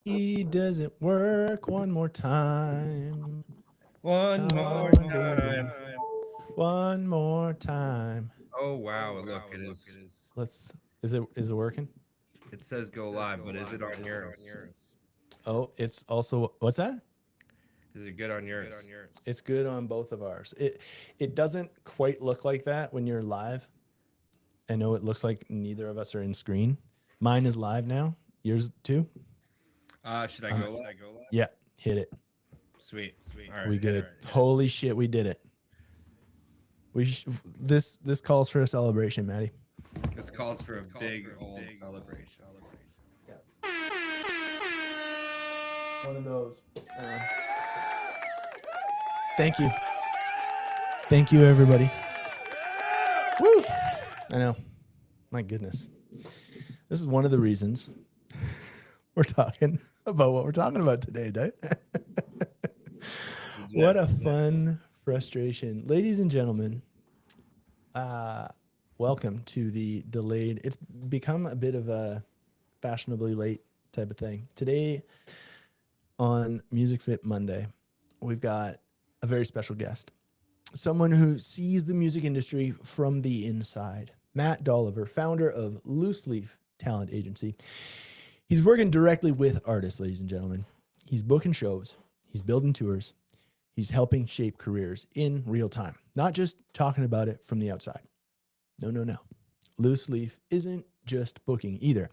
Does it work one more time? One Come more on, baby. time. One more time. Oh wow! Look, it is. Let's. Is it working? It says go live, but is it on yours? Oh, it's also what's that? Is it good on yours? It's good on both of ours. It doesn't quite look like that when you're live. I know it looks like neither of us are in screen. Mine is live now. Yours too. Should I go live? Yeah, hit it. Sweet. All right, We hit it. good. Holy shit, we did it. This calls for a celebration, Maddie. This calls for a big old celebration. One of those. Thank you. Thank you, everybody. Woo! I know. My goodness. This is one of the reasons we're talking about what we're talking about today, right? What a fun frustration. Ladies and gentlemen, welcome to the delayed. It's become a bit of a fashionably late type of thing. Today on Music Fit Monday, we've got a very special guest. Someone who sees the music industry from the inside. Matt Dolliver, founder of Loose Leaf Talent Agency. He's working directly with artists, ladies and gentlemen. He's booking shows, he's building tours, he's helping shape careers in real time, not just talking about it from the outside. No. Loose Leaf isn't just booking either.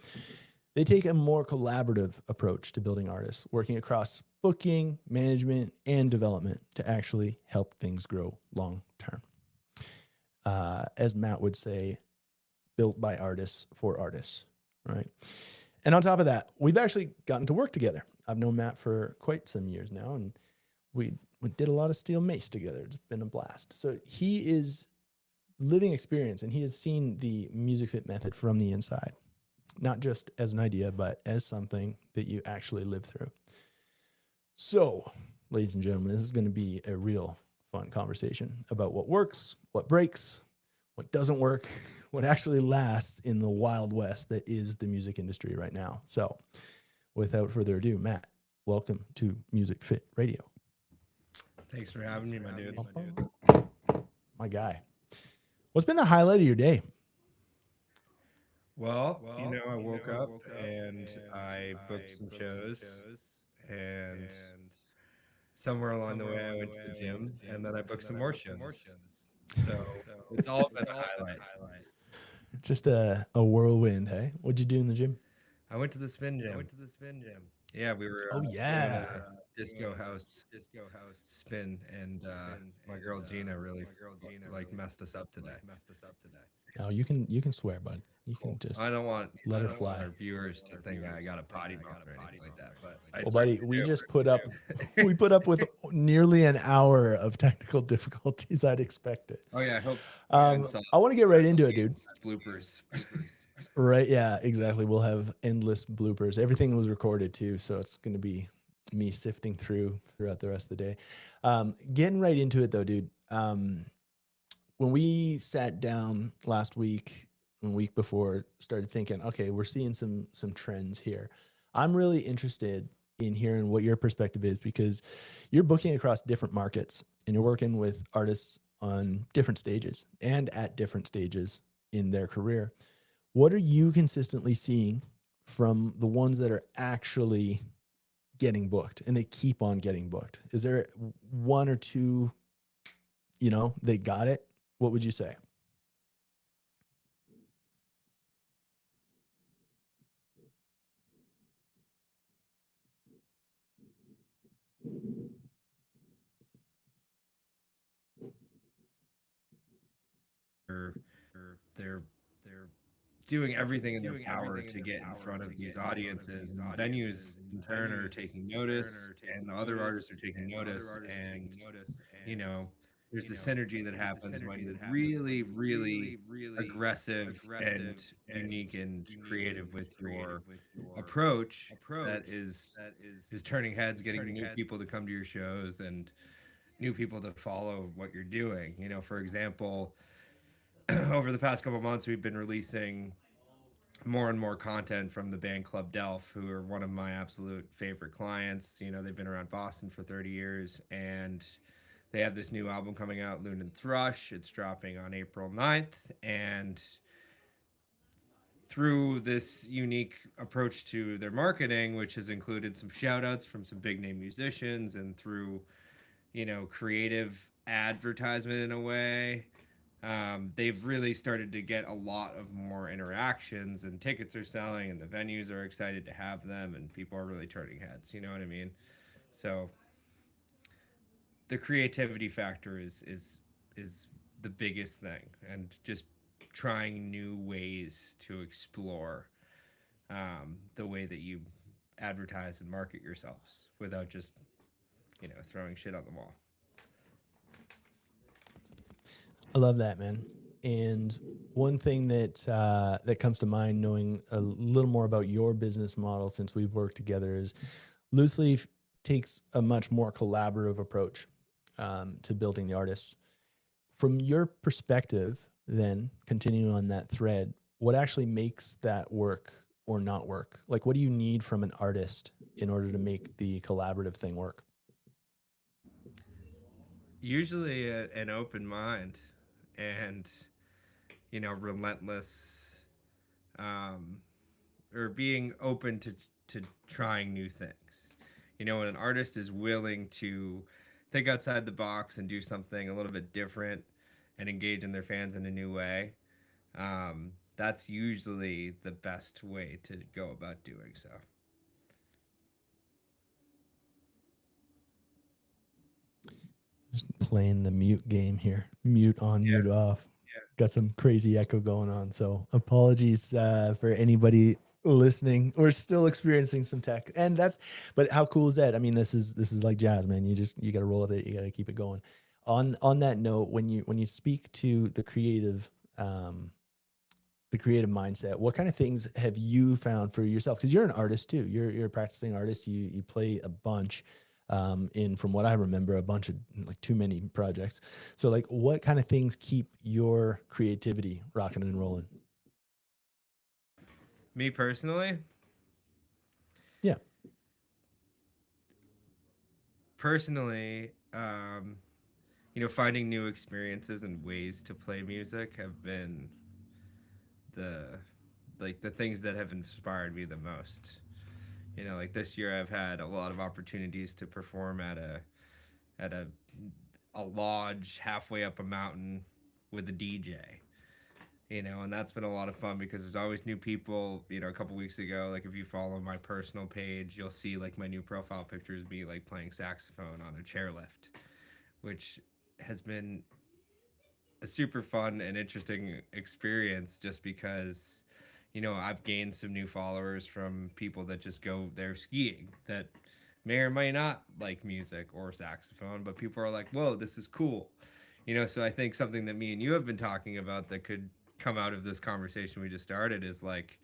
They take a more collaborative approach to building artists, working across booking, management, and development to actually help things grow long term. As Matt would say, built by artists for artists, right? And on top of that, we've actually gotten to work together. I've known Matt for quite some years now, and we did a lot of steel mace together. It's been a blast. So he is living experience, and he has seen the Music Fit method from the inside, not just as an idea, but as something that you actually live through. So, ladies and gentlemen, this is going to be a real fun conversation about what works, what breaks, what doesn't work, what actually lasts in the wild west that is the music industry right now. So, without further ado, Matt, welcome to Music Fit Radio. Thanks for having me, my dude. My guy. What's been the highlight of your day? Well, I woke up and I booked some shows, and somewhere along the way, I went to the gym, and then I booked some more shows. So it's all been a highlight. Just a whirlwind, hey? What'd you do in the gym? I went to the spin gym. Yeah, we were Oh, doing yeah. a disco house spin, and my girl Gina really like messed us up today. Oh, you can swear, bud. You Cool. can just I don't want let I her don't want fly. our viewers to think I got a potty mouth or anything like that, but I Well, buddy, certainly we do. just put up we put up with nearly an hour of technical difficulties. I'd expect it. Oh yeah, I hope you saw I want to get right into it, dude. bloopers. Right? Yeah, exactly. We'll have endless bloopers. Everything was recorded too, so it's going to be me sifting throughout the rest of the day. Getting right into it though, dude. When we sat down last week, and week before, started thinking, okay, we're seeing some trends here. I'm really interested in hearing what your perspective is because you're booking across different markets and you're working with artists on different stages and at different stages in their career. What are you consistently seeing from the ones that are actually getting booked and they keep on getting booked? Is there one or two, they got it? What would you say? they're they're doing everything in their power to get in front of these audiences, and venues in turn are taking notice, and the other artists are taking notice, and you know there's the synergy that happens when you're really really aggressive and unique and creative with your approach that is turning heads, getting new people to come to your shows and new people to follow what you're doing. For example, over the past couple months we've been releasing more and more content from the band Club Delph, who are one of my absolute favorite clients. You know, they've been around Boston for 30 years, and they have this new album coming out, Loon and Thrush. It's dropping on April 9th, and through this unique approach to their marketing, which has included some shout outs from some big name musicians and through, you know, creative advertisement in a way, they've really started to get a lot of more interactions, and tickets are selling and the venues are excited to have them and people are really turning heads. You know what I mean? So the creativity factor is the biggest thing, and just trying new ways to explore the way that you advertise and market yourselves without just, you know, throwing shit on the wall. I love that, man. And one thing that that comes to mind, knowing a little more about your business model since we've worked together, is Loose Leaf takes a much more collaborative approach to building the artists. From your perspective, then continuing on that thread, what actually makes that work or not work? Like, what do you need from an artist in order to make the collaborative thing work? Usually an open mind and, you know, relentless, um, or being open to trying new things. You know, when an artist is willing to think outside the box and do something a little bit different and engage in their fans in a new way, that's usually the best way to go about doing so. Just playing the mute game here. Mute on, Yeah, mute off. yeah. Got some crazy echo going on. So apologies for anybody listening. We're still experiencing some tech, and but how cool is that? I mean, this is like jazz, man. You got to roll with it. You got to keep it going. On that note, when you speak to the creative mindset, what kind of things have you found for yourself? Because you're an artist too. You're a practicing artist. You play a bunch, in, from what I remember, a bunch of, like, too many projects. So, like, what kind of things keep your creativity rocking and rolling? Me personally, Yeah. personally, you know, finding new experiences and ways to play music have been the the things that have inspired me the most. You know, like this year I've had a lot of opportunities to perform at a lodge halfway up a mountain with a DJ. You know, and that's been a lot of fun because there's always new people. You know, a couple weeks ago, like if you follow my personal page, you'll see like my new profile pictures be like playing saxophone on a chairlift, which has been a super fun and interesting experience just because, you know, I've gained some new followers from people that just go there skiing that may or may not like music or saxophone, but people are like, whoa, this is cool. You know, so I think something that me and you have been talking about that could come out of this conversation we just started is like,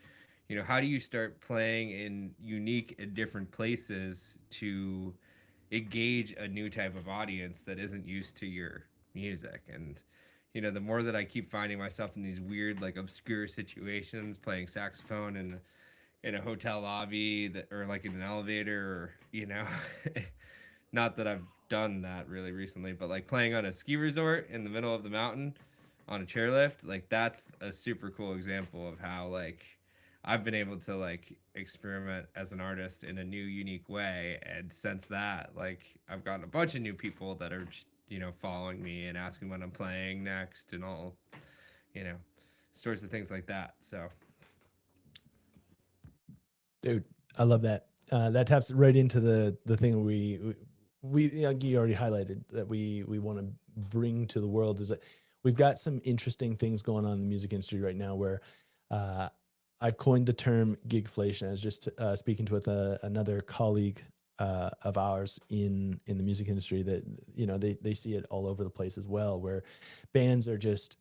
you know, how do you start playing in unique and different places to engage a new type of audience that isn't used to your music? And you know, the more that I keep finding myself in these weird, like obscure situations, playing saxophone in a hotel lobby that, or like in an elevator, or you know, not that I've done that really recently, but like playing on a ski resort in the middle of the mountain on a chairlift, like that's a super cool example of how like I've been able to like experiment as an artist in a new unique way, and since that, like I've gotten a bunch of new people that are, you know, following me and asking when I'm playing next and all, you know, sorts of things like that. So Dude, I love that. That taps right into the thing like you already highlighted that we want to bring to the world, is that we've got some interesting things going on in the music industry right now where uh, I've coined the term gigflation. I was just speaking to with another colleague of ours in the music industry that, you know, they see it all over the place as well, where bands are just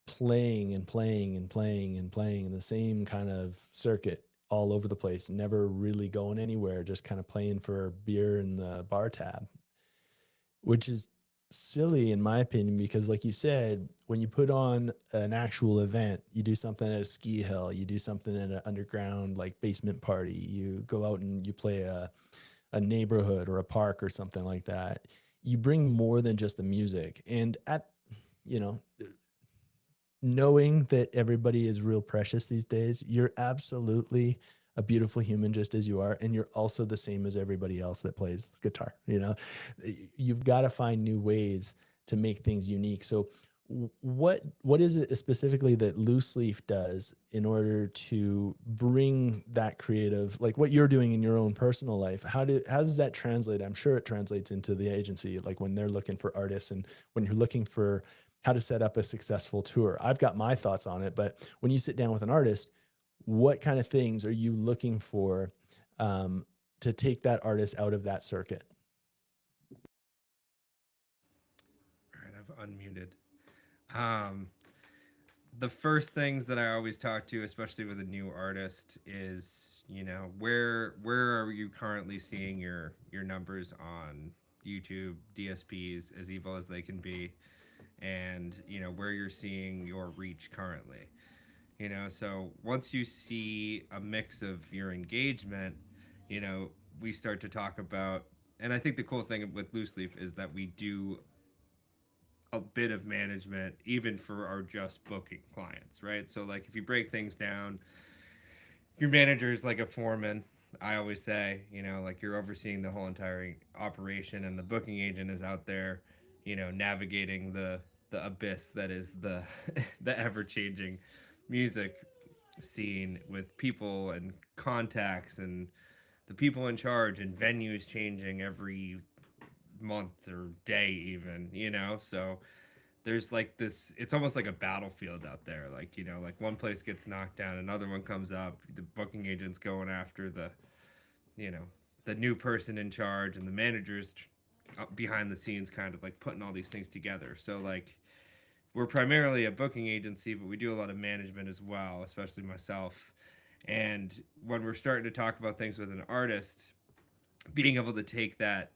playing and playing and playing and playing in the same kind of circuit all over the place, never really going anywhere, just kind of playing for beer in the bar tab, which is silly in my opinion, because like you said, when you put on an actual event, you do something at a ski hill, you do something at an underground like basement party, you go out and you play a neighborhood or a park or something like that. You bring more than just the music. And at, you know, knowing that everybody is real precious these days, you're absolutely a beautiful human just as you are, and you're also the same as everybody else that plays guitar. You know, you've got to find new ways to make things unique. So what is it specifically that Loose Leaf does in order to bring that creative, like what you're doing in your own personal life? How does that translate? I'm sure it translates into the agency, like when they're looking for artists and when you're looking for how to set up a successful tour. I've got my thoughts on it, but when you sit down with an artist, what kind of things are you looking for to take that artist out of that circuit? All right, I've unmuted. Um, the first things that I always talk to, especially with a new artist, is where are you currently seeing your numbers on YouTube, DSPs, as evil as they can be, and where you're seeing your reach currently. So once you see a mix of your engagement, you know, we start to talk about, and I think the cool thing with Loose Leaf is that we do a bit of management even for our just booking clients, right? So like if you break things down, your manager is like a foreman. I always say, like you're overseeing the whole entire operation, and the booking agent is out there, navigating the abyss that is the the ever changing music scene with people and contacts and the people in charge and venues changing every month or day even, so there's like this, it's almost like a battlefield out there, like like one place gets knocked down, another one comes up, the booking agent's going after you know the new person in charge, and the managers behind the scenes kind of like putting all these things together. So like we're primarily a booking agency, but we do a lot of management as well, especially myself. And when we're starting to talk about things with an artist, being able to take that,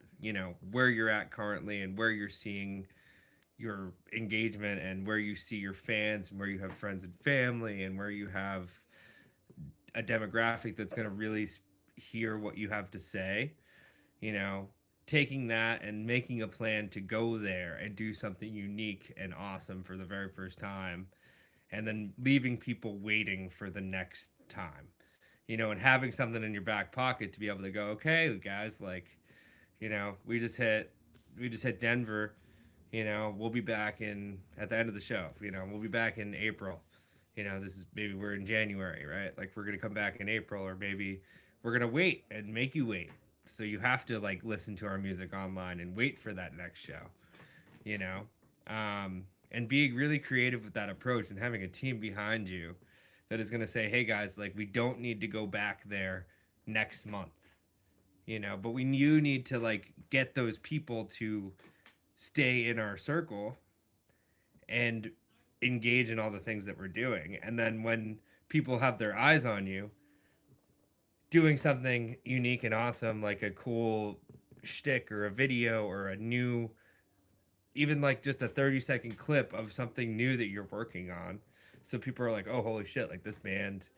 where you're at currently and where you're seeing your engagement and where you see your fans and where you have friends and family and where you have a demographic that's going to really hear what you have to say, you know, taking that and making a plan to go there and do something unique and awesome for the very first time, and then leaving people waiting for the next time, and having something in your back pocket to be able to go, okay, guys, like, we just hit Denver. We'll be back in at the end of the show. We'll be back in April. This is maybe we're in January, right? Like we're gonna come back in April, or maybe we're gonna wait and make you wait. So you have to like listen to our music online and wait for that next show. You know, and being really creative with that approach and having a team behind you that is gonna say, hey guys, like we don't need to go back there next month. But you need to like get those people to stay in our circle and engage in all the things that we're doing. And then when people have their eyes on you, doing something unique and awesome, like a cool shtick or a video or a new, even like just a 30-second clip of something new that you're working on. So people are like, oh, holy shit, like this band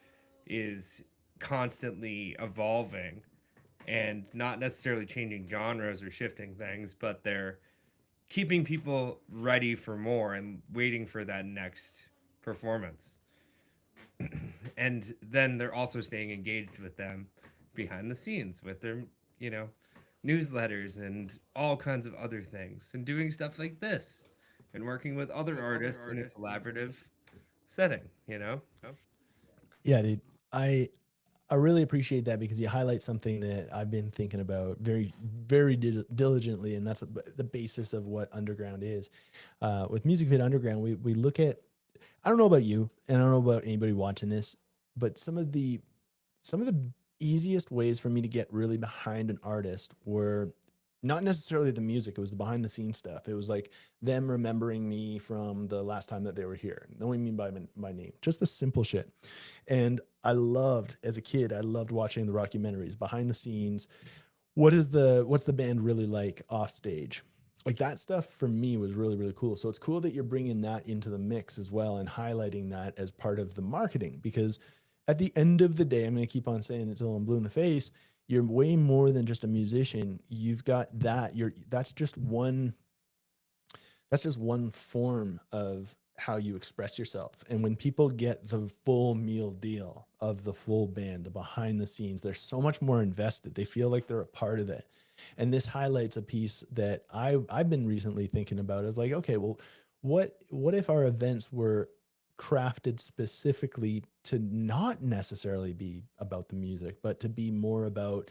is constantly evolving and not necessarily changing genres or shifting things, but they're keeping people ready for more and waiting for that next performance. And then they're also staying engaged with them behind the scenes with their, you know, newsletters and all kinds of other things, and doing stuff like this and working with other artists in a collaborative setting, Yeah, dude. I I really appreciate that because you highlight something that I've been thinking about very, very diligently, and that's the basis of what underground is. With Music Fit Underground, we look at. I don't know about you, and I don't know about anybody watching this, but some of the easiest ways for me to get really behind an artist were not necessarily the music, it was the behind the scenes stuff. It was like them remembering me from the last time that they were here, knowing me by my name, just the simple shit. And as a kid, I loved watching the documentaries behind the scenes. What's the band really like off stage? like that stuff for me was really, really cool. So it's cool that you're bringing that into the mix as well and highlighting that as part of the marketing, because at the end of the day, I'm going to keep on saying it till I'm blue in the face. You're way more than just a musician. You've got that. That's just one form of how you express yourself. And when people get the full meal deal of the full band, the behind the scenes, they're so much more invested. They feel like they're a part of it. And this highlights a piece that I've been recently thinking about, of like, okay, well, what if our events were crafted specifically to not necessarily be about the music, but to be more about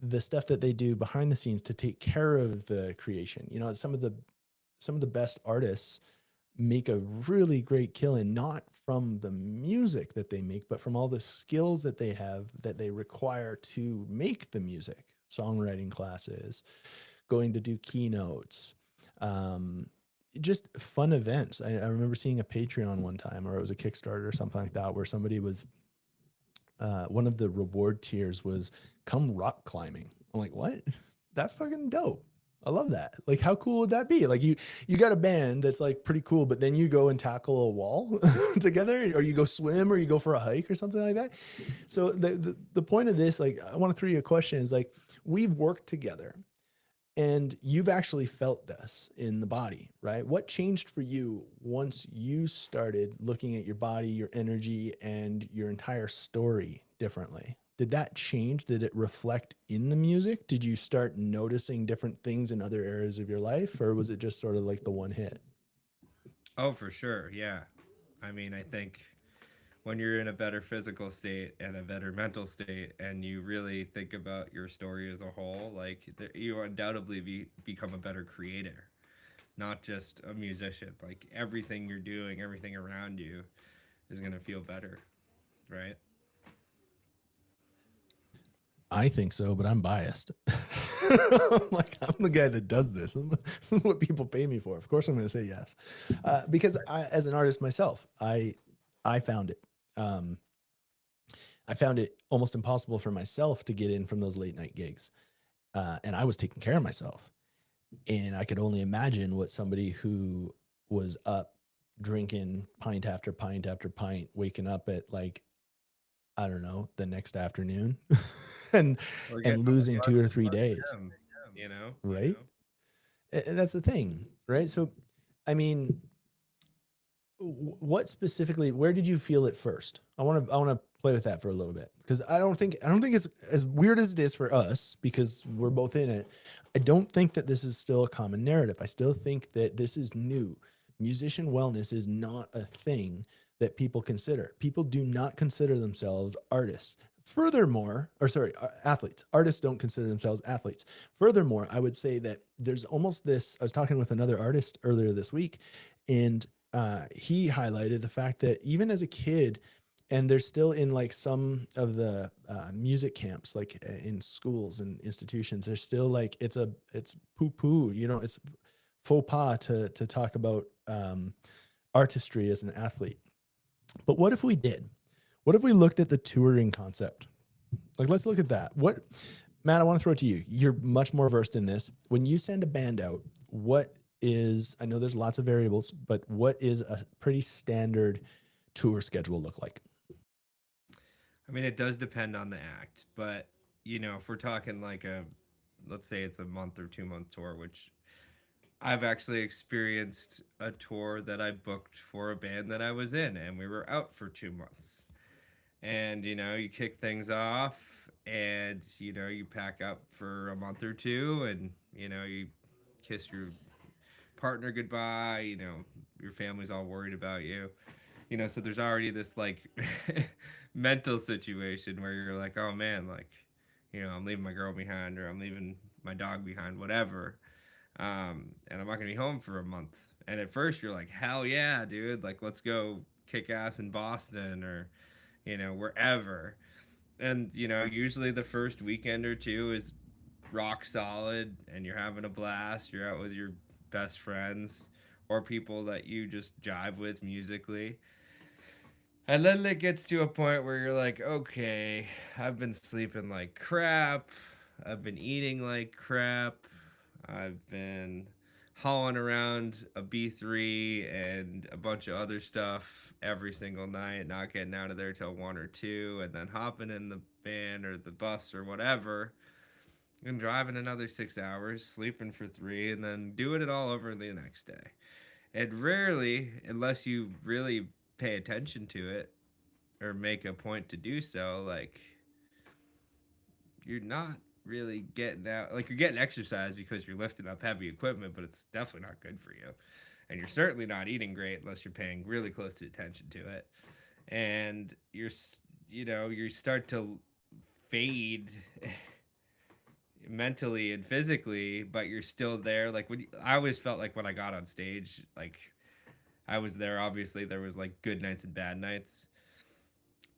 the stuff that they do behind the scenes to take care of the creation. You know, some of the best artists make a really great killing, not from the music that they make, but from all the skills that they have that they require to make the music. Songwriting classes, going to do keynotes, um, just fun events. I remember seeing a Patreon one time, or it was a Kickstarter or something like that, where somebody was, one of the reward tiers was come rock climbing. I'm like, what? That's fucking dope. I love that. Like, how cool would that be? Like, you got a band that's like pretty cool, but then you go and tackle a wall together, or you go swim, or you go for a hike or something like that. So the point of this, like, I want to throw you a question, is like, we've worked together and you've actually felt this in the body, right? What changed for you once you started looking at your body, your energy, and your entire story differently? Did that change? Did it reflect in the music? Did you start noticing different things in other areas of your life, or was it just sort of like the one hit? Oh, for sure. Yeah. I mean, I think when you're in a better physical state and a better mental state, and you really think about your story as a whole, like you undoubtedly become a better creator, not just a musician. Like everything you're doing, everything around you is going to feel better, right? I think so, but I'm biased. Like, I'm the guy that does this. This is what people pay me for. Of course, I'm going to say yes, because as an artist myself, I found it. Um, I found it almost impossible for myself to get in from those late night gigs, and I was taking care of myself. And I could only imagine what somebody who was up drinking pint after pint after pint, waking up at like, I don't know, the next afternoon, and Or and getting on the losing bus 2 or 3 days, to them, you know? right? And that's the thing, right? So, I mean, what specifically, where did you feel it first? I want to play with that for a little bit, because I don't think it's as weird as it is for us, because we're both in it. I don't think that this is still a common narrative. I still think that this is new. Musician wellness is not a thing that people consider. People do not consider themselves artists. Furthermore, or sorry, athletes. Artists don't consider themselves athletes. Furthermore, I would say that there's almost this. I was talking with another artist earlier this week, and he highlighted the fact that even as a kid, and they're still in like some of the music camps, like in schools and institutions, they're still like, it's poo poo, it's faux pas to talk about artistry as an athlete. But what if we did? What if we looked at the touring concept? Like, let's look at that. Matt, I want to throw it to you. You're much more versed in this. When you send a band out, I know there's lots of variables, but what is a pretty standard tour schedule look like? I mean, it does depend on the act, but if we're talking like let's say it's a month or 2 month tour, which I've actually experienced a tour that I booked for a band that I was in, and we were out for 2 months. And you kick things off, and you pack up for a month or two, and you kiss your partner goodbye. Your family's all worried about you. So there's already this like mental situation where you're like, oh man, like, I'm leaving my girl behind, or I'm leaving my dog behind, whatever. And I'm not gonna be home for a month. And at first you're like, hell yeah, dude, like let's go kick ass in Boston, or wherever. And usually the first weekend or two is rock solid, and you're having a blast. You're out with your best friends or people that you just jive with musically. And then it gets to a point where you're like, okay, I've been sleeping like crap. I've been eating like crap. I've been hauling around a B3 and a bunch of other stuff every single night, not getting out of there till 1 or 2, and then hopping in the van or the bus or whatever, and driving another 6 hours, sleeping for 3, and then doing it all over the next day. And rarely, unless you really pay attention to it or make a point to do so, like, you're not really getting out. Like, you're getting exercise because you're lifting up heavy equipment, but it's definitely not good for you. And you're certainly not eating great unless you're paying really close to attention to it. And you start to fade mentally and physically, but you're still there. Like, I always felt like when I got on stage, like, I was there. Obviously, there was like good nights and bad nights,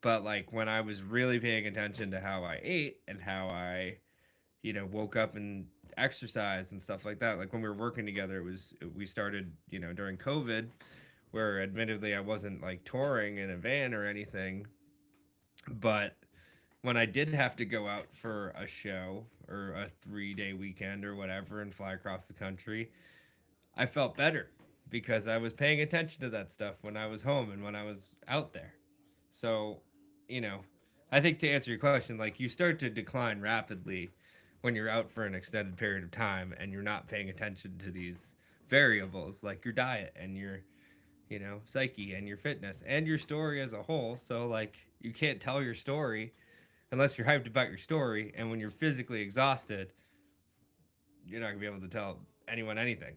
but like when I was really paying attention to how I ate and how I, woke up and exercised and stuff like that. Like when we were working together, we started, during COVID, where admittedly I wasn't like touring in a van or anything, but when I did have to go out for a show or a 3-day weekend or whatever and fly across the country, I felt better because I was paying attention to that stuff when I was home and when I was out there. So, you know, I think to answer your question, like you start to decline rapidly when you're out for an extended period of time and you're not paying attention to these variables like your diet and your, psyche and your fitness and your story as a whole. So, like, you can't tell your story unless you're hyped about your story. And when you're physically exhausted, you're not going to be able to tell anyone anything.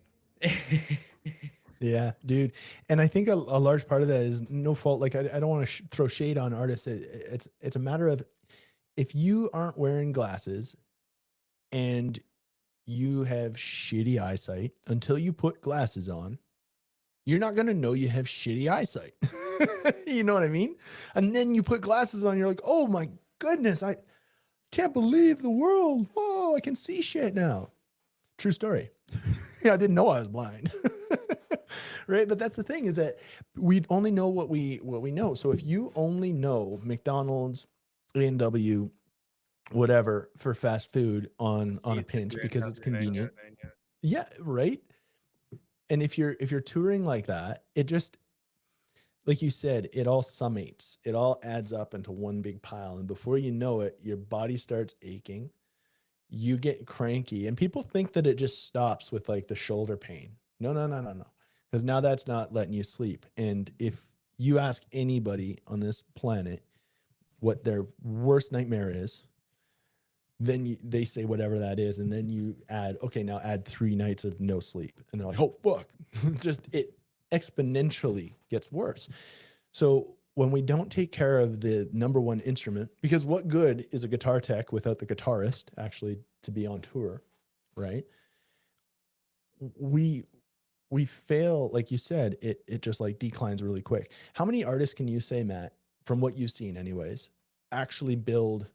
Yeah, dude. And I think a large part of that is no fault. Like, I don't want to throw shade on artists. It's a matter of, if you aren't wearing glasses and you have shitty eyesight until you put glasses on, you're not going to know you have shitty eyesight. You know what I mean? And then you put glasses on, you're like, oh my goodness, I can't believe the world. Whoa, I can see shit now. True story. Yeah, I didn't know I was blind. Right? But that's the thing, is that we only know what we know. So if you only know McDonald's, A&W, whatever for fast food on a pinch because it's convenient. Yeah, right? And if you're touring like that, it just, like you said, it all summates. It all adds up into one big pile, and before you know it, your body starts aching. You get cranky, and people think that it just stops with like the shoulder pain. No, no, no, no, no. Because now that's not letting you sleep. And if you ask anybody on this planet what their worst nightmare is, then they say whatever that is, and then you add, okay, now add 3 nights of no sleep, and they're like, oh fuck. Just, it exponentially gets worse. So when we don't take care of the number one instrument, because what good is a guitar tech without the guitarist actually to be on tour, right? We fail, like you said, it just like declines really quick. How many artists can you say, Matt, from what you've seen anyways, actually build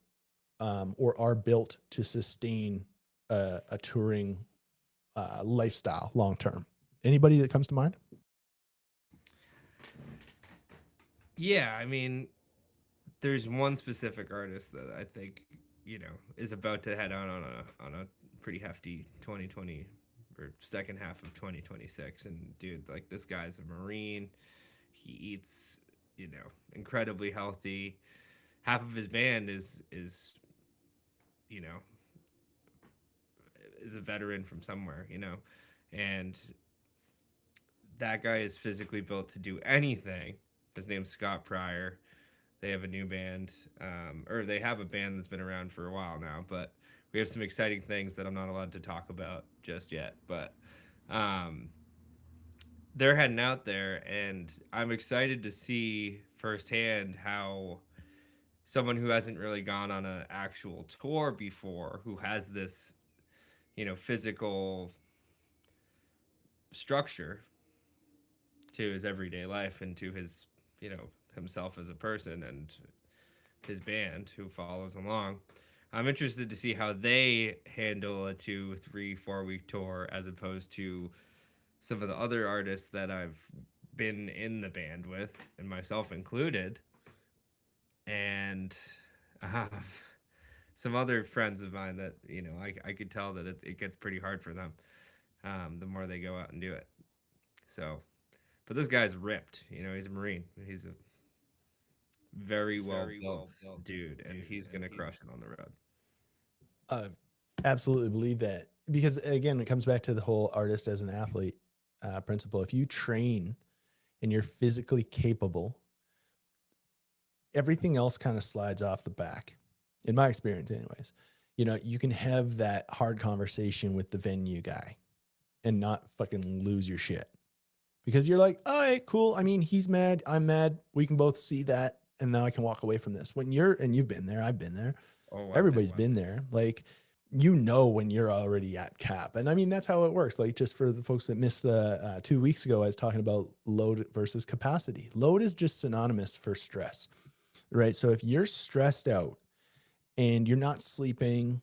or are built to sustain a touring lifestyle long term? Anybody that comes to mind? Yeah, I mean, there's one specific artist that I think, is about to head on a pretty hefty 2020 or second half of 2026. And dude, like, this guy's a Marine. He eats, incredibly healthy. Half of his band is you know is a veteran from somewhere, and that guy is physically built to do anything. His name's Scott Pryor. They have a new band, or they have a band that's been around for a while now, but we have some exciting things that I'm not allowed to talk about just yet. But um, they're heading out there, and I'm excited to see firsthand how someone who hasn't really gone on an actual tour before, who has this, physical structure to his everyday life and to his, himself as a person and his band who follows along. I'm interested to see how they handle a 2, 3, 4 week tour as opposed to some of the other artists that I've been in the band with, and myself included, and uh, some other friends of mine that I could tell that it gets pretty hard for them. the more they go out and do it. So, but this guy's ripped. You know, he's a Marine. He's a very well built dude, and he's gonna crush it on the road. Uh, absolutely believe that, because again, it comes back to the whole artist as an athlete principle. If you train and you're physically capable, everything else kind of slides off the back, in my experience anyways. You know, you can have that hard conversation with the venue guy and not fucking lose your shit, because you're like, all right, cool. I mean, he's mad, I'm mad, we can both see that, and now I can walk away from this. When you're, and you've been there, I've been there, everybody's been there, like, you know, when you're already at cap. And I mean, that's how it works. Like, just for the folks that missed the 2 weeks ago, I was talking about load versus capacity. Load is just synonymous for stress, right? So if you're stressed out and you're not sleeping,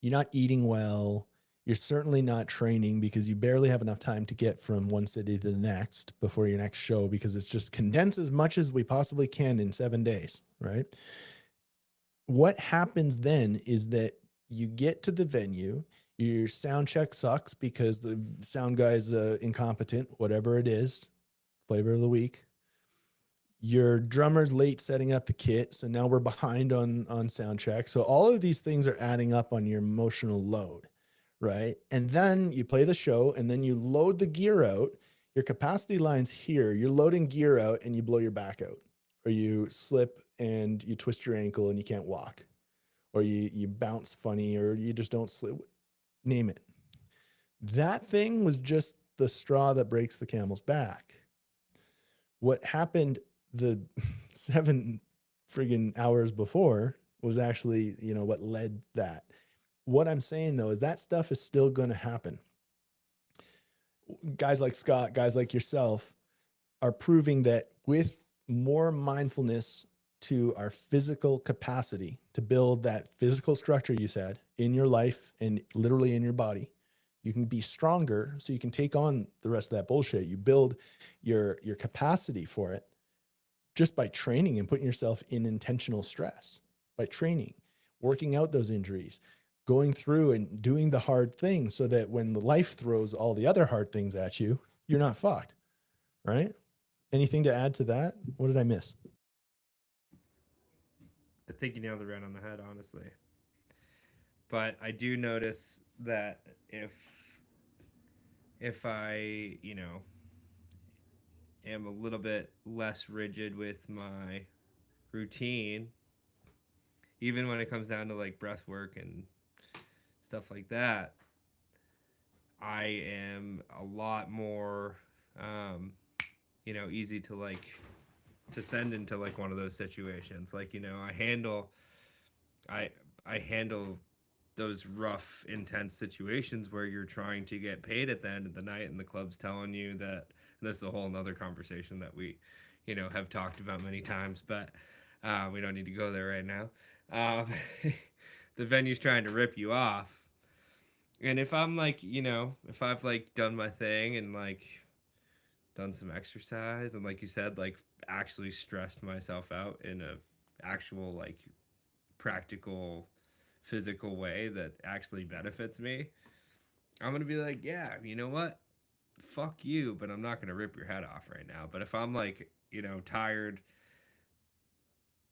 you're not eating well, you're certainly not training because you barely have enough time to get from one city to the next before your next show, because it's just condensed as much as we possibly can in 7 days, right? What happens then is that you get to the venue, your sound check sucks because the sound guy's incompetent, whatever it is, flavor of the week. Your drummer's late setting up the kit, so now we're behind on sound check. So all of these things are adding up on your emotional load, right? And then you play the show, and then you load the gear out. Your capacity line's here. You're loading gear out, and you blow your back out, or you slip and you twist your ankle and you can't walk, or you bounce funny, or you just don't slip. Name it. That thing was just the straw that breaks the camel's back. What happened the 7 friggin' hours before was actually, you know, what led that. What I'm saying though is that stuff is still going to happen. Guys like Scott, guys like yourself are proving that with more mindfulness to our physical capacity to build that physical structure you said in your life and literally in your body, you can be stronger so you can take on the rest of that bullshit. You build your capacity for it just by training and putting yourself in intentional stress, by training, working out those injuries, going through and doing the hard things so that when the life throws all the other hard things at you, you're not fucked, right? Anything to add to that? What did I miss? I think you nailed it right on the head, honestly. But I do notice that if I, you know, am a little bit less rigid with my routine, even when it comes down to like breath work and stuff like that, I am a lot more, um, you know, easy to like to send into like one of those situations. Like, you know, I I handle those rough, intense situations where you're trying to get paid at the end of the night and the club's telling you that, and this is a whole nother conversation that we, you know, have talked about many times, but we don't need to go there right now. Um, the venue's trying to rip you off. And if I'm like, you know, if I've like done my thing and like done some exercise and like you said, like actually stressed myself out in a actual like practical physical way that actually benefits me, I'm gonna be like, yeah, you know what? Fuck you, but I'm not gonna rip your head off right now. But if I'm like, you know, tired,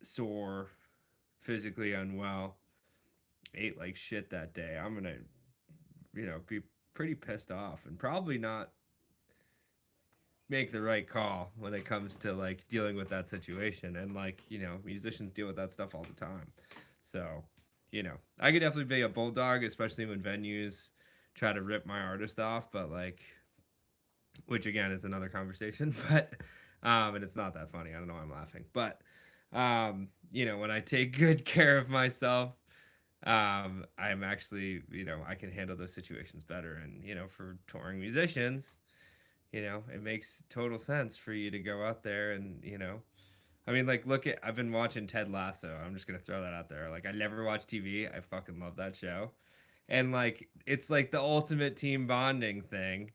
sore, physically unwell, ate like shit that day, I'm gonna, you know, be pretty pissed off and probably not make the right call when it comes to like dealing with that situation. And like, you know, musicians deal with that stuff all the time. So, you know, I could definitely be a bulldog, especially when venues try to rip my artist off, but like, which again is another conversation, but and it's not that funny. I don't know why I'm laughing. But you know, when I take good care of myself, I'm actually, you know, I can handle those situations better. And, you know, for touring musicians, you know, it makes total sense for you to go out there and, you know, I mean, like, look at, I've been watching Ted Lasso. I'm just going to throw that out there. Like, I never watch TV. I fucking love that show. And, like, it's like the ultimate team bonding thing.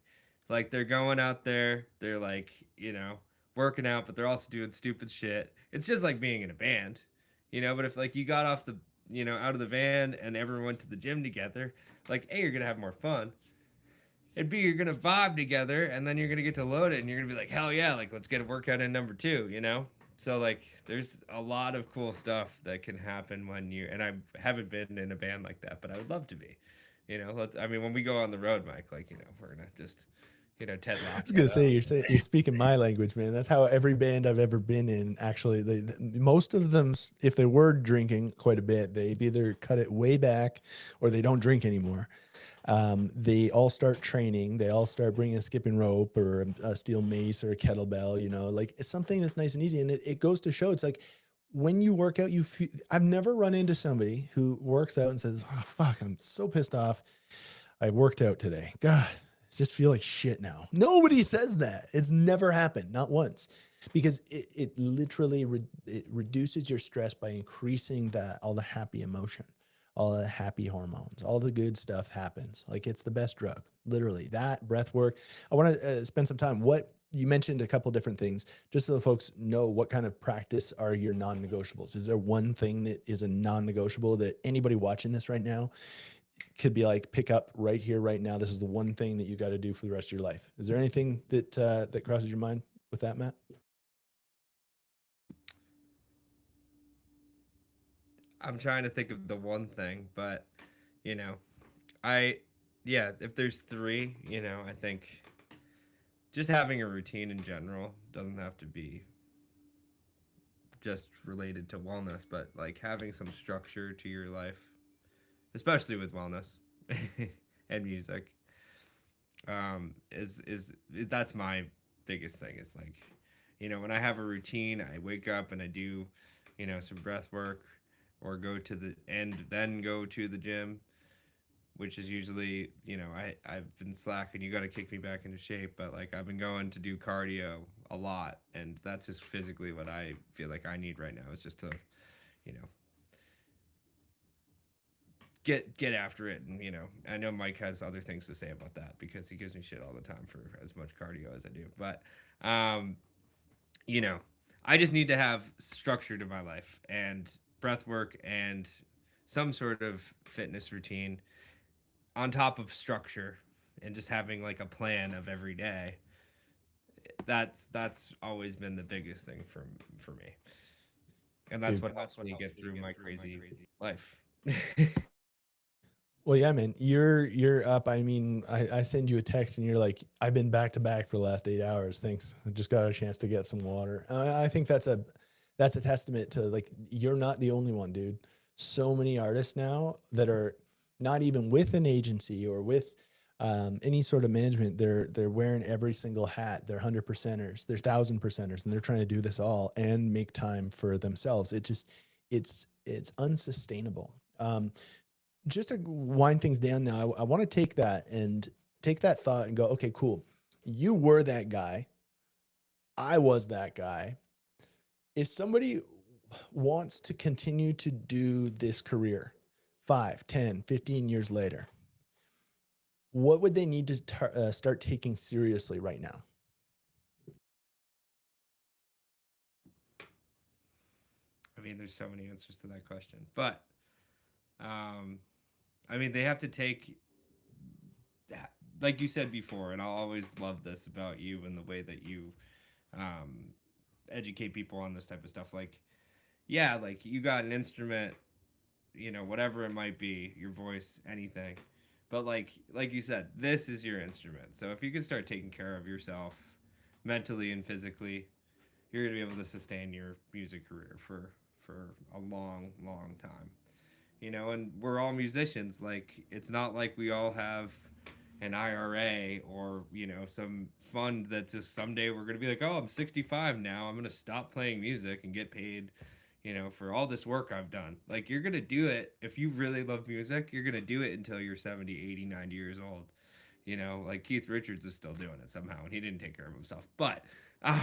Like, they're going out there, they're like, you know, working out, but they're also doing stupid shit. It's just like being in a band, you know, but if, like, you got off the, you know, out of the van and everyone went to the gym together, like, A, you're going to have more fun. It'd be you're gonna vibe together, and then you're gonna get to load it, and you're gonna be like, hell yeah, like let's get a workout in number two, you know. So like, there's a lot of cool stuff that can happen when you and I haven't been in a band like that, but I would love to be. You know, I mean, when we go on the road, Mike, like we're gonna just Ted I was Lasso gonna it up. say you're speaking my language, man. That's how every band I've ever been in actually. Most of them, if they were drinking quite a bit, they've either cut it way back or they don't drink anymore. They all start training. They all start bringing a skipping rope or a steel mace or a kettlebell. You know, like it's something that's nice and easy. And it goes to show it's like when you work out, I've never run into somebody who works out and says, "Oh, fuck, I'm so pissed off. I worked out today. God, I just feel like shit now." Nobody says that. It's never happened, not once, because it literally it reduces your stress by increasing all the happy emotion, all the happy hormones, all the good stuff happens. Like it's the best drug, literally. That breath work. I want to spend some time. What you mentioned a couple different things, just so the folks know what kind of practice are your non-negotiables. Is there one thing that is a non-negotiable that anybody watching this right now could be like, pick up right here, right now? This is the one thing that you got to do for the rest of your life. Is there anything that that crosses your mind with that, Matt? I'm trying to think of the one thing, but you know, I yeah, if there's three, I think just having a routine in general doesn't have to be just related to wellness, but like having some structure to your life, especially with wellness and music, is that's my biggest thing. It's like, when I have a routine, I wake up and I do, some breath work, or go to the and then go to the gym, which is usually, I've been slacking. You got to kick me back into shape, but like I've been going to do cardio a lot, and that's just physically what I feel like I need right now, is just to, you know, get after it. And I know Mike has other things to say about that because he gives me shit all the time for as much cardio as I do. But um, you know, I just need to have structure to my life, and breath work and some sort of fitness routine on top of structure, and just having like a plan of every day. That's always been the biggest thing for me, and that's Dude. what helps me get through my crazy life. Well, yeah, man, you're up. I mean, I send you a text and you're like, I've been back to back for the last 8 hours. Thanks. I just got a chance to get some water. I think that's a testament to, like, you're not the only one, dude. So many artists now that are not even with an agency or with any sort of management. They're wearing every single hat. They're 100%ers. They're 1,000%ers, and they're trying to do this all and make time for themselves. It's unsustainable. Just to wind things down now, I want to take that thought and go, okay, cool. You were that guy. I was that guy. If somebody wants to continue to do this career 5, 10, 15 years later, what would they need to start taking seriously right now? I mean, there's so many answers to that question, but um, I mean, they have to take, like you said before, and I'll always love this about you and the way that you um, educate people on this type of stuff. Like, yeah, like you got an instrument, whatever it might be, your voice, anything. But like you said, this is your instrument. So if you can start taking care of yourself mentally and physically, you're gonna be able to sustain your music career for a long, long time. And we're all musicians. Like, it's not like we all have an IRA, or some fund that just someday we're gonna be like, oh, I'm 65 now, I'm gonna stop playing music and get paid, for all this work I've done. Like, you're gonna do it if you really love music. You're gonna do it until you're 70, 80, 90 years old. Like Keith Richards is still doing it somehow, and he didn't take care of himself. But um,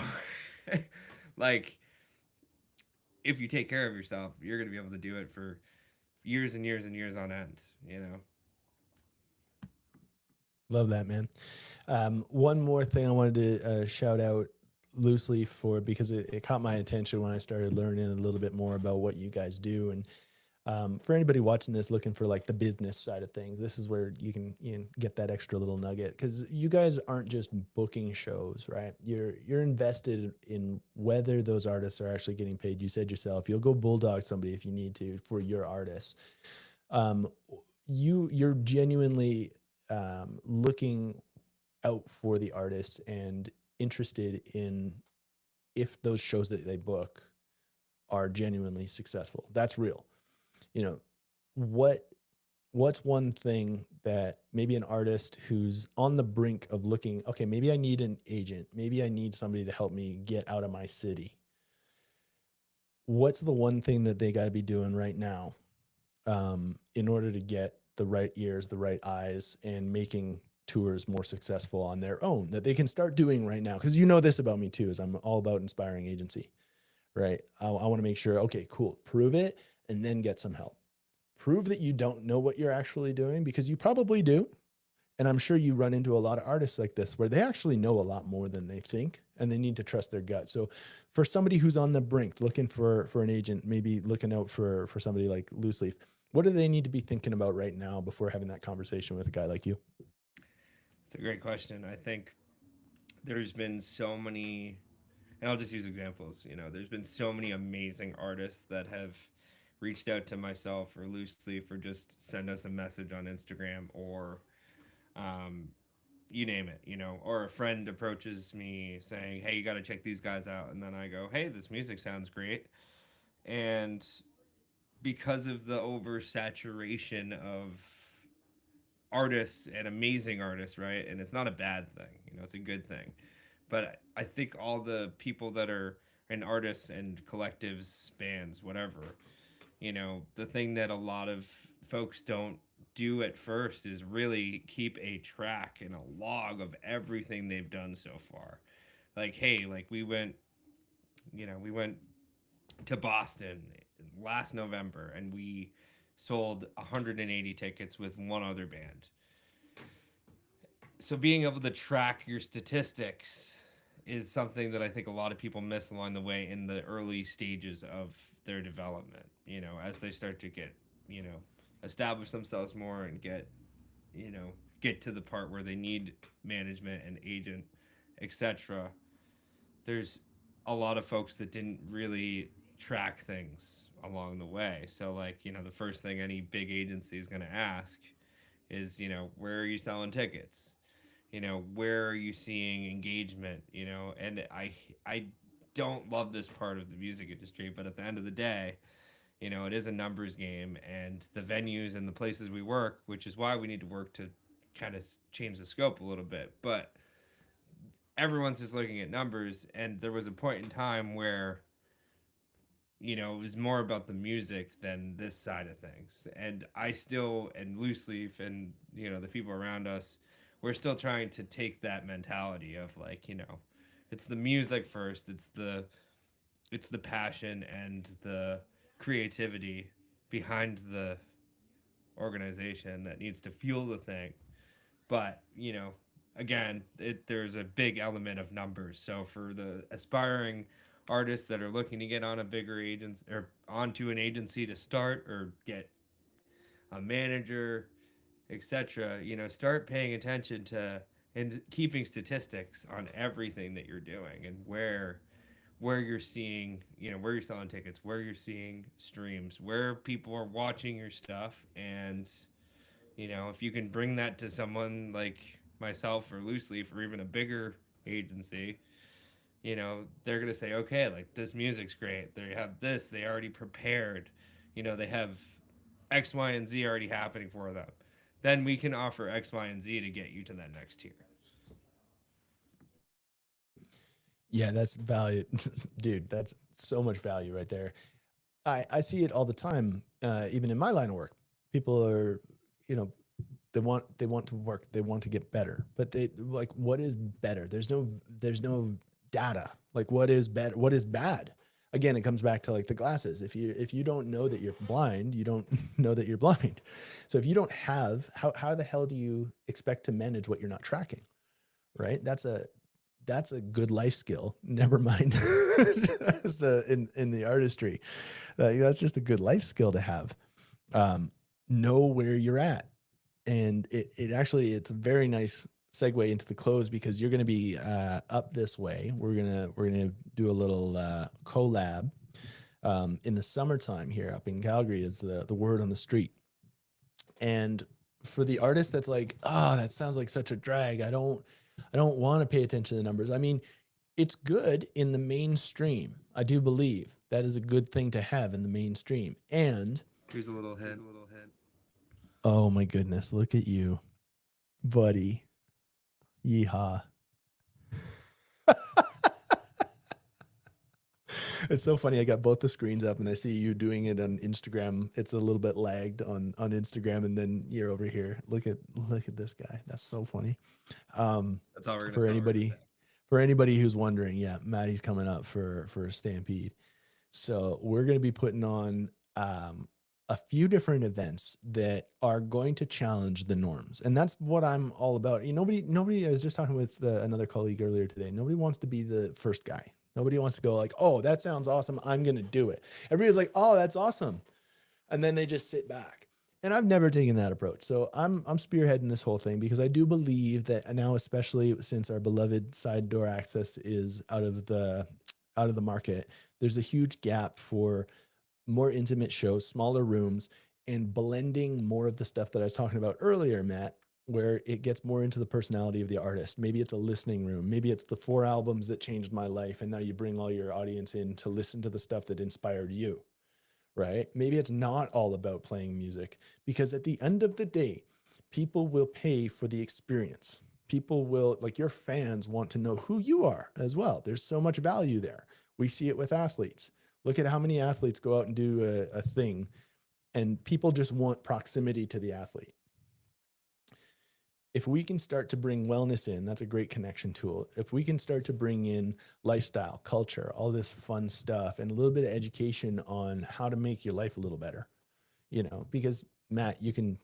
like, if you take care of yourself, you're gonna be able to do it for years and years and years on end. Love that, man. One more thing I wanted to shout out loosely for, because it caught my attention when I started learning a little bit more about what you guys do. And For anybody watching this looking for like the business side of things, this is where you can get that extra little nugget, because you guys aren't just booking shows, right? You're invested in whether those artists are actually getting paid. You said yourself, you'll go bulldog somebody if you need to for your artists. You're genuinely looking out for the artists and interested in if those shows that they book are genuinely successful. That's real. You know, what's one thing that maybe an artist who's on the brink of looking, okay, maybe I need an agent, maybe I need somebody to help me get out of my city. What's the one thing that they got to be doing right now in order to get the right ears, the right eyes, and making tours more successful on their own, that they can start doing right now? Because you know this about me too, is I'm all about inspiring agency, right? I want to make sure, okay, cool, prove it, and then get some help. Prove that you don't know what you're actually doing, because you probably do. And I'm sure you run into a lot of artists like this where they actually know a lot more than they think, and they need to trust their gut. So for somebody who's on the brink looking for an agent, maybe looking out for somebody like Loose Leaf, what do they need to be thinking about right now before having that conversation with a guy like you? It's a great question. I think there's been so many, and I'll just use examples. There's been so many amazing artists that have reached out to myself or Loose Leaf, or just send us a message on Instagram, or um, you name it, or a friend approaches me saying, hey, you got to check these guys out. And then I go, hey, this music sounds great. And because of the oversaturation of artists and amazing artists, right? And it's not a bad thing, it's a good thing. But I think all the people that are in artists and collectives, bands, whatever, the thing that a lot of folks don't do at first is really keep a track and a log of everything they've done so far. Like, hey, like we went to Boston last November, and we sold 180 tickets with one other band. So being able to track your statistics is something that I think a lot of people miss along the way in the early stages of their development, as they start to get, establish themselves more and get to the part where they need management and agent, etc. There's a lot of folks that didn't really track things along the way. So like, the first thing any big agency is going to ask is, where are you selling tickets? Where are you seeing engagement? And I don't love this part of the music industry, but at the end of the day, it is a numbers game, and the venues and the places we work, which is why we need to work to kind of change the scope a little bit. But everyone's just looking at numbers, and there was a point in time where it was more about the music than this side of things. And I still, and Loose Leaf, and the people around us, we're still trying to take that mentality of like, it's the music first, it's the passion and the creativity behind the organization that needs to fuel the thing. But again, there's a big element of numbers. So for the aspiring artists that are looking to get on a bigger agent or onto an agency to start, or get a manager, etc., start paying attention to and keeping statistics on everything that you're doing, and where you're seeing, where you're selling tickets, where you're seeing streams, where people are watching your stuff. And if you can bring that to someone like myself or Loose Leaf, or even a bigger agency, they're gonna say, okay, like, this music's great, they have this, they already prepared, they have X, Y, and Z already happening for them, then we can offer X, Y, and Z to get you to that next tier. Yeah, that's value. Dude, that's so much value right there. I see it all the time, even in my line of work. People are, you know, they want to work, they want to get better, but they like, what is better? There's no data. Like, what is better? What is bad? Again, it comes back to like the glasses. If you don't know that you're blind, you don't know that you're blind. So if you don't have, how the hell do you expect to manage what you're not tracking? Right? That's a good life skill. Never mind just in the artistry. That's just a good life skill to have. Know where you're at. And it actually, it's a very nice segue into the close, because you're going to be up this way. We're gonna do a little collab in the summertime here up in Calgary, is the word on the street. And for the artist that's like, that sounds like such a drag, I don't want to pay attention to the numbers. I mean, it's good in the mainstream. I do believe that is a good thing to have in the mainstream. And Here's a little hint. oh my goodness, look at you, buddy. Yeehaw. It's so funny. I got both the screens up and I see you doing it on Instagram. It's a little bit lagged on Instagram, and then you're over here. Look at this guy. That's so funny. That's all we're gonna For anybody who's wondering, yeah, Maddie's coming up for Stampede. So we're going to be putting on a few different events that are going to challenge the norms, and that's what I'm all about. Nobody. I was just talking with another colleague earlier today. Nobody wants to be the first guy. Nobody wants to go like, "Oh, that sounds awesome. I'm going to do it." Everybody's like, "Oh, that's awesome," and then they just sit back. And I've never taken that approach. So I'm spearheading this whole thing, because I do believe that now, especially since our beloved side door access is out of the market, there's a huge gap for more intimate shows, smaller rooms, and blending more of the stuff that I was talking about earlier, Matt, where it gets more into the personality of the artist. Maybe it's a listening room. Maybe it's the 4 albums that changed my life, and now you bring all your audience in to listen to the stuff that inspired you, right? Maybe it's not all about playing music, because at the end of the day, people will pay for the experience. People will, like, your fans want to know who you are as well. There's so much value there. We see it with athletes. Look at how many athletes go out and do a thing, and people just want proximity to the athlete. If we can start to bring wellness in, that's a great connection tool. If we can start to bring in lifestyle, culture, all this fun stuff, and a little bit of education on how to make your life a little better, because Matt, you can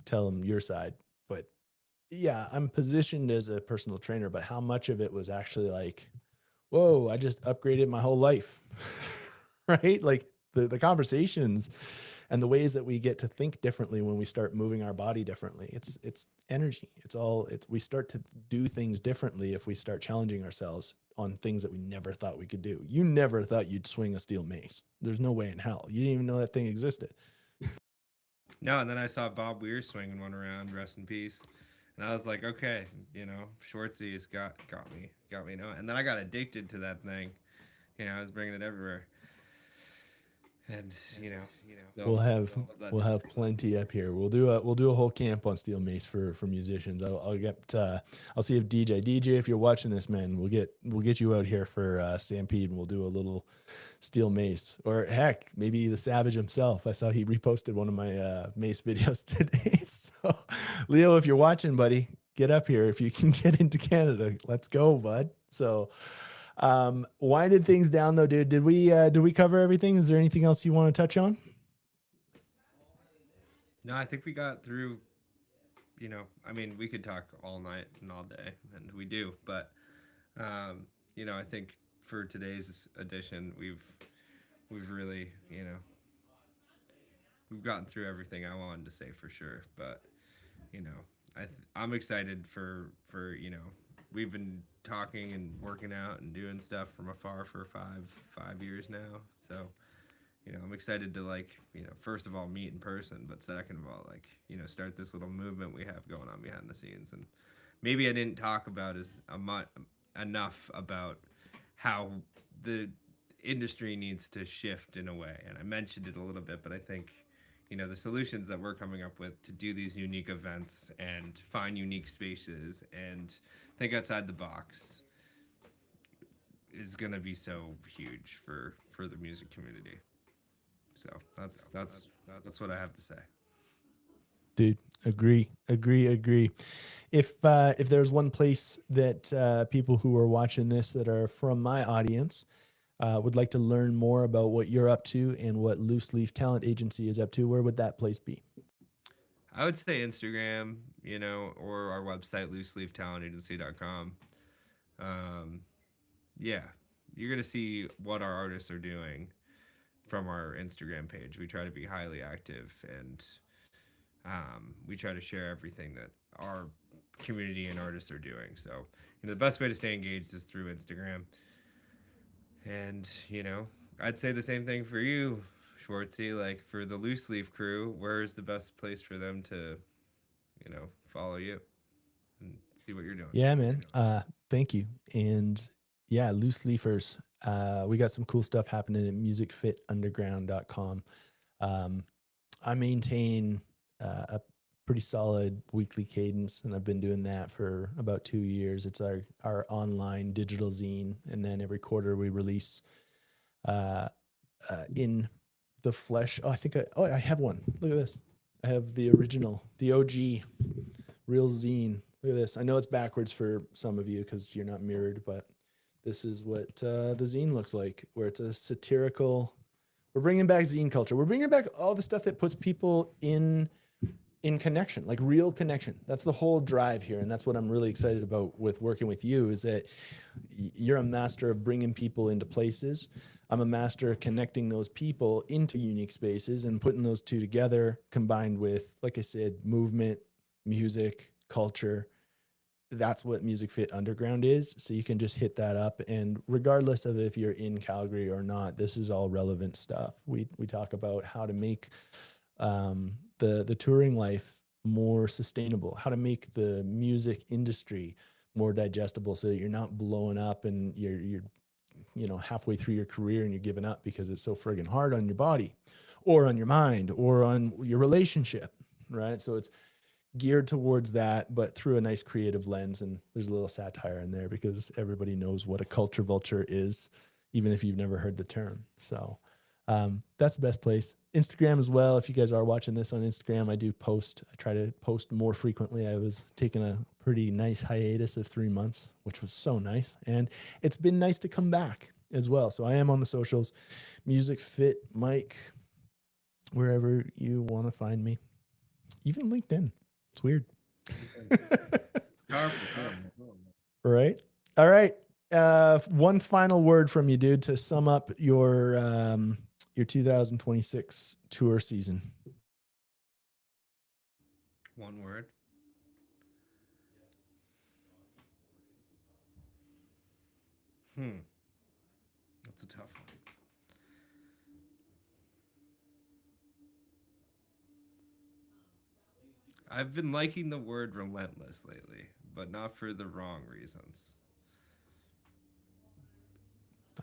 tell them your side, but yeah, I'm positioned as a personal trainer, but how much of it was actually like, whoa, I just upgraded my whole life, right? Like the conversations and the ways that we get to think differently when we start moving our body differently. It's energy. We start to do things differently if we start challenging ourselves on things that we never thought we could do. You never thought you'd swing a steel mace. There's no way in hell. You didn't even know that thing existed. No, and then I saw Bob Weir swinging one around, rest in peace. And I was like, okay, Schwartzy's got me now. And then I got addicted to that thing. I was bringing it everywhere. And We'll so have we'll have plenty up here. We'll do a whole camp on steel mace for musicians. I'll see if DJ, if you're watching this, man, we'll get you out here for Stampede, and we'll do a little steel mace, or heck, maybe the Savage himself. I saw he reposted one of my mace videos today. So Leo, if you're watching, buddy, get up here. If you can get into Canada, let's go, bud. So winded things down though, dude. Did we cover everything? Is there anything else you want to touch on? no, I think we got through. I mean, we could talk all night and all day, and we do. But I think for today's edition, we've really, we've gotten through everything I wanted to say for sure. But you know, I'm excited for we've been talking and working out and doing stuff from afar for five years now. So I'm excited to first of all meet in person, but second of all start this little movement we have going on behind the scenes. And maybe I didn't talk about enough about how the industry needs to shift in a way, and I mentioned it a little bit, but I think the solutions that we're coming up with to do these unique events and find unique spaces and think outside the box is going to be so huge for the music community. So that's what I have to say. Dude, agree. If there's one place that people who are watching this that are from my audience would like to learn more about what you're up to and what Loose Leaf Talent Agency is up to, where would that place be? I would say Instagram, or our website, looseleaftalentagency.com. Um, yeah, you're gonna see what our artists are doing. from our Instagram page. We try to be highly active, and we try to share everything that our community and artists are doing. So, the best way to stay engaged is through Instagram. And, I'd say the same thing for you, Schwartzy. Like, for the Loose Leaf crew, where's the best place for them to, follow you and see what you're doing? Yeah, man. Thank you. And yeah, Loose Leafers. We got some cool stuff happening at musicfitunderground.com. I maintain a pretty solid weekly cadence, and I've been doing that for about 2 years. It's our online digital zine, and then every quarter we release in the flesh. Oh, I have one. Look at this. I have the original, the OG, real zine. Look at this. I know it's backwards for some of you because you're not mirrored, but this is what the zine looks like, where it's a satirical. We're bringing back zine culture. We're bringing back all the stuff that puts people in connection, like real connection. That's the whole drive here, and that's what I'm really excited about with working with you, is that you're a master of bringing people into places. I'm a master of connecting those people into unique spaces and putting those two together, combined with, like I said, movement, music, culture. That's what Music Fit Underground is. So you can just hit that up, and regardless of if you're in Calgary or not, this is all relevant stuff. We talk about how to make the touring life more sustainable, how to make the music industry more digestible, so that you're not blowing up and you're halfway through your career and you're giving up because it's so friggin' hard on your body or on your mind or on your relationship, right? So it's geared towards that, but through a nice creative lens. And there's a little satire in there because everybody knows what a culture vulture is, even if you've never heard the term. So that's the best place. Instagram as well. If you guys are watching this on Instagram, I do post. I try to post more frequently. I was taking a pretty nice hiatus of 3 months, which was so nice. And it's been nice to come back as well. So I am on the socials, Music Fit Mike, wherever you want to find me, even LinkedIn. It's weird. Right. All right. One final word from you, dude, to sum up your 2026 tour season. One word. That's a tough one. I've been liking the word relentless lately, but not for the wrong reasons.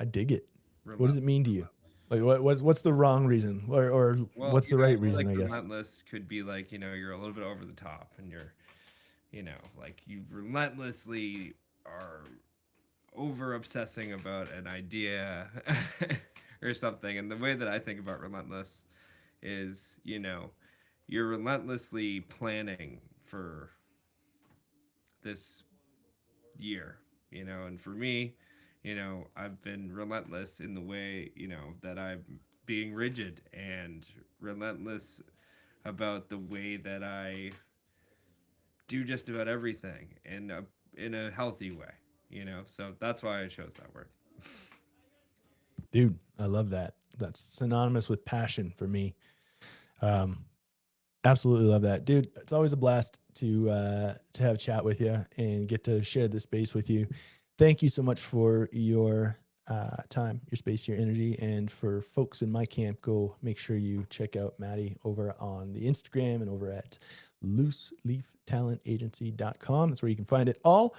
I dig it. What does it mean to you? Like what's the wrong reason, or what's the right reason? Like, I guess relentless could be like, you're a little bit over the top, and you're, like you relentlessly are over obsessing about an idea or something. And the way that I think about relentless is, you're relentlessly planning for this year, and for me, I've been relentless in the way, that I'm being rigid and relentless about the way that I do just about everything in a healthy way, So that's why I chose that word. Dude, I love that. That's synonymous with passion for me. Absolutely love that, dude. It's always a blast to have a chat with you and get to share this space with you. Thank you so much for your time, your space, your energy. And for folks in my camp, go make sure you check out Maddie over on the Instagram and over at looseleaftalentagency.com. That's where you can find it all.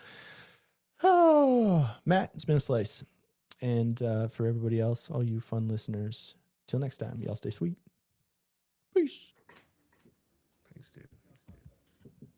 Oh, Matt, it's been a slice. And for everybody else, all you fun listeners, till next time, y'all stay sweet. Peace.